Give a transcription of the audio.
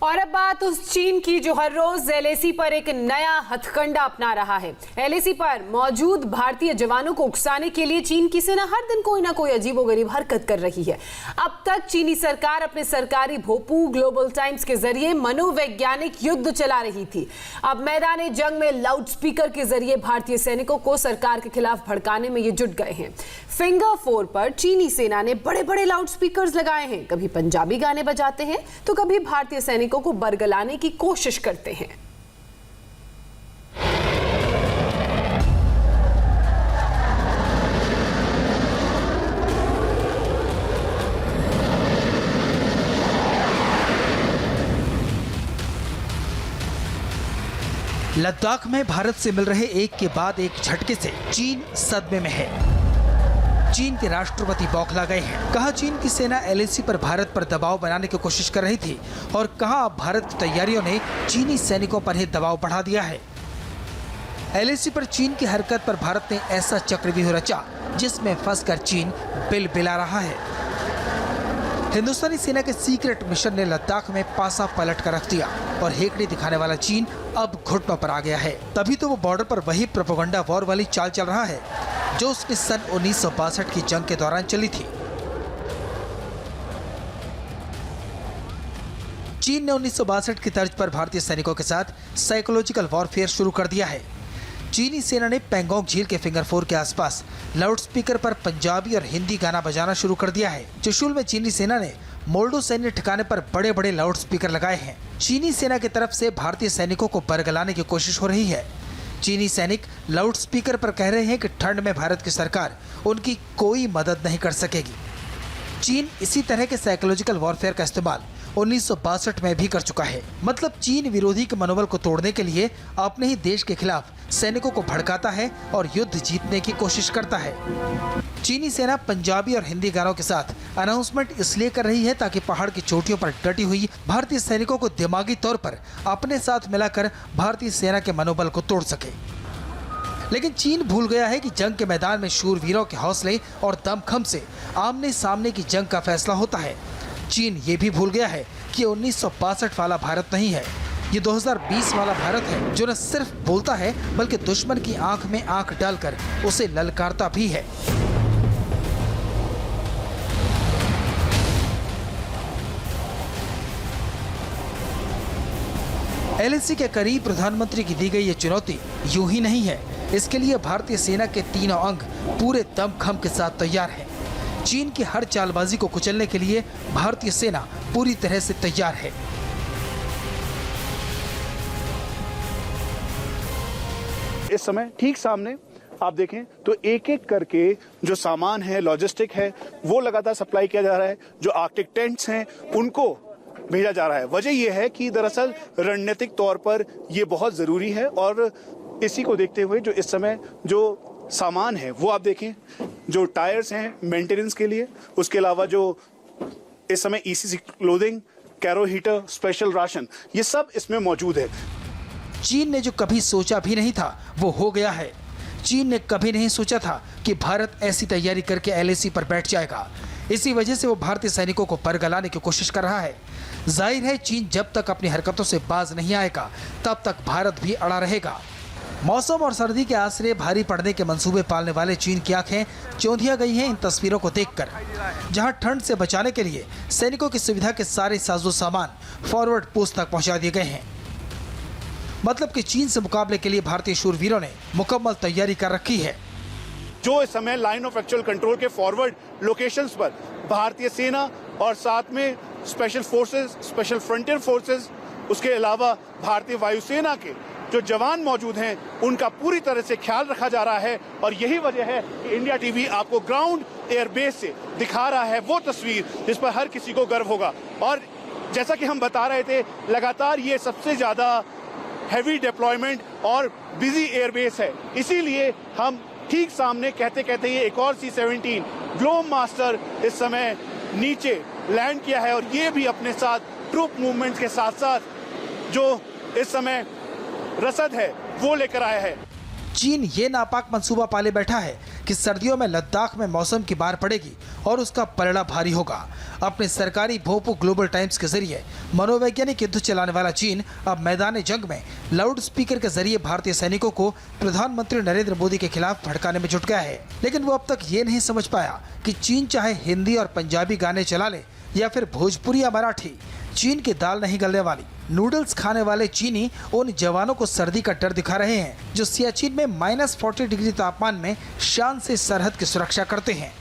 और अब बात उस चीन की जो हर रोज एलएसी पर एक नया हथकंडा अपना रहा है। एलएसी पर मौजूद भारतीय जवानों को उकसाने के लिए चीन की सेना हर दिन कोई ना कोई अजीबोगरीब हरकत कर रही है। अब तक चीनी सरकार अपने सरकारी भोपू ग्लोबल टाइम्स के जरिए मनोवैज्ञानिक युद्ध चला रही थी। अब मैदान जंग में लाउडस्पीकर के जरिए भारतीय सैनिकों को सरकार के खिलाफ भड़काने में ये जुट गए हैं। फिंगर 4 पर चीनी सेना ने बड़े बड़े लाउडस्पीकर्स लगाए हैं। कभी पंजाबी गाने बजाते हैं तो कभी भारतीय सैनिकों को बरगलाने की कोशिश करते हैं। लद्दाख में भारत से मिल रहे एक के बाद एक झटके से चीन सदमे में है। चीन के राष्ट्रपति बौखला गए हैं। कहा चीन की सेना एलएसी पर भारत पर दबाव बनाने की कोशिश कर रही थी और कहा अब भारत की तैयारियों ने चीनी सैनिकों पर ही दबाव बढ़ा दिया है। एलएसी पर चीन की हरकत पर भारत ने ऐसा चक्रव्यूह रचा जिसमें फंसकर चीन बिलबिला रहा है। हिंदुस्तानी सेना के सीक्रेट मिशन ने लद्दाख में पासा पलट कर रख दिया और हेकड़ी दिखाने वाला चीन अब घुटनों पर आ गया है। तभी तो वो बॉर्डर पर वही प्रोपेगेंडा वॉर वाली चाल चल रहा है जो उसने सन 1962 की जंग के दौरान चली थी। चीन ने 1962 की तर्ज पर भारतीय सैनिकों के साथ साइकोलॉजिकल वॉरफेयर शुरू कर दिया है। चीनी सेना ने पैंगोंग झील के फिंगर 4 के आसपास लाउडस्पीकर पर पंजाबी और हिंदी गाना बजाना शुरू कर दिया है। चुशुल में चीनी सेना ने मोल्डो सैन्य ठिकाने पर बड़े बड़े लाउडस्पीकर लगाए हैं। चीनी सेना की तरफ से भारतीय सैनिकों को बरगलाने की कोशिश हो रही है। चीनी सैनिक लाउडस्पीकर पर कह रहे हैं कि ठंड में भारत की सरकार उनकी कोई मदद नहीं कर सकेगी। चीन इसी तरह के साइकोलॉजिकल वॉरफेयर का इस्तेमाल 1962 में भी कर चुका है। मतलब चीन विरोधी के मनोबल को तोड़ने के लिए अपने ही देश के खिलाफ सैनिकों को भड़काता है और युद्ध जीतने की कोशिश करता है। चीनी सेना पंजाबी और हिंदी गानों के साथ अनाउंसमेंट इसलिए कर रही है ताकि पहाड़ की चोटियों पर डटी हुई भारतीय सैनिकों को दिमागी तौर पर अपने साथ मिलाकर भारतीय सेना के मनोबल को तोड़ सके। लेकिन चीन भूल गया है कि जंग के मैदान में शूरवीरों के हौसले और दमखम से आमने सामने की जंग का फैसला होता है। चीन ये भी भूल गया है कि 1962 वाला भारत नहीं है, ये 2020 वाला भारत है जो न सिर्फ बोलता है बल्कि दुश्मन की आंख में आंख डालकर उसे ललकारता भी है। एलएसी के करीब प्रधानमंत्री की दी गई ये चुनौती यूं ही नहीं है। इसके लिए भारतीय सेना के तीनों अंग पूरे दमखम के साथ तैयार हैं। चीन की हर चालबाजी को कुचलने के लिए भारतीय सेना पूरी तरह से तैयार है। इस समय ठीक सामने आप देखें तो एक एक करके जो सामान है, लॉजिस्टिक है, वो लगातार सप्लाई किया जा रहा है। जो आर्कटिक टेंट्स हैं उनको भेजा जा रहा है। वजह यह है कि दरअसल रणनीतिक तौर पर यह बहुत जरूरी है और इसी को देखते हुए जो इस समय जो सामान है वो आप देखें, जो टायर्स हैं मेंटेनेंस के लिए, उसके अलावा जो इस समय ECC clothing, kero heater, special ration, ये सब इसमें मौजूद है। चीन ने जो कभी सोचा भी नहीं था वो हो गया है। चीन ने कभी नहीं सोचा था कि भारत ऐसी तैयारी करके एलएसी पर बैठ जाएगा। इसी वजह से वो भारतीय सैनिकों को बरगलाने की कोशिश कर रहा है। जाहिर है चीन जब तक अपनी हरकतों से बाज नहीं आएगा तब तक भारत भी अड़ा रहेगा। मौसम और सर्दी के आसरे भारी पड़ने के मंसूबे पालने वाले चीन की आंखें चौंधिया गई हैं इन तस्वीरों को देखकर, जहां ठंड से बचाने के लिए सैनिकों की सुविधा के सारे साजो सामान फॉरवर्ड पोस्ट तक पहुंचा दिए गए हैं। मतलब कि चीन से मुकाबले के लिए भारतीय शूरवीरों ने मुकम्मल तैयारी कर रखी है। जो इस समय लाइन ऑफ एक्चुअल कंट्रोल के फॉरवर्ड लोकेशंस पर भारतीय सेना और साथ में special forces, special frontier forces, उसके अलावा भारतीय वायुसेना के जो जवान मौजूद हैं उनका पूरी तरह से ख्याल रखा जा रहा है। और यही वजह है कि इंडिया टीवी आपको ग्राउंड एयरबेस से दिखा रहा है वो तस्वीर जिस पर हर किसी को गर्व होगा। और जैसा कि हम बता रहे थे, लगातार ये सबसे ज्यादा हैवी डिप्लॉयमेंट और बिजी एयरबेस है। इसीलिए हम ठीक सामने कहते कहते ये एक और C-17 ग्लोब मास्टर इस समय नीचे लैंड किया है और ये भी अपने साथ ट्रूप मूवमेंट के साथ साथ जो इस समय रसद है वो लेकर आया है। चीन ये नापाक मंसूबा पाले बैठा है कि सर्दियों में लद्दाख में मौसम की बाढ़ पड़ेगी और उसका पलड़ा भारी होगा। अपने सरकारी भोपू ग्लोबल टाइम्स के जरिए मनोवैज्ञानिक युद्ध चलाने वाला चीन अब मैदान जंग में लाउड स्पीकर के जरिए भारतीय सैनिकों को प्रधानमंत्री नरेंद्र मोदी के खिलाफ भड़काने में जुट गया है। लेकिन वो अब तक ये नहीं समझ पाया कि चीन चाहे हिंदी और पंजाबी गाने चला ले या फिर भोजपुरी या मराठी, चीन की दाल नहीं गलने वाली। नूडल्स खाने वाले चीनी उन जवानों को सर्दी का डर दिखा रहे हैं जो सियाचिन में -40 डिग्री तापमान में शान से सरहद की सुरक्षा करते हैं।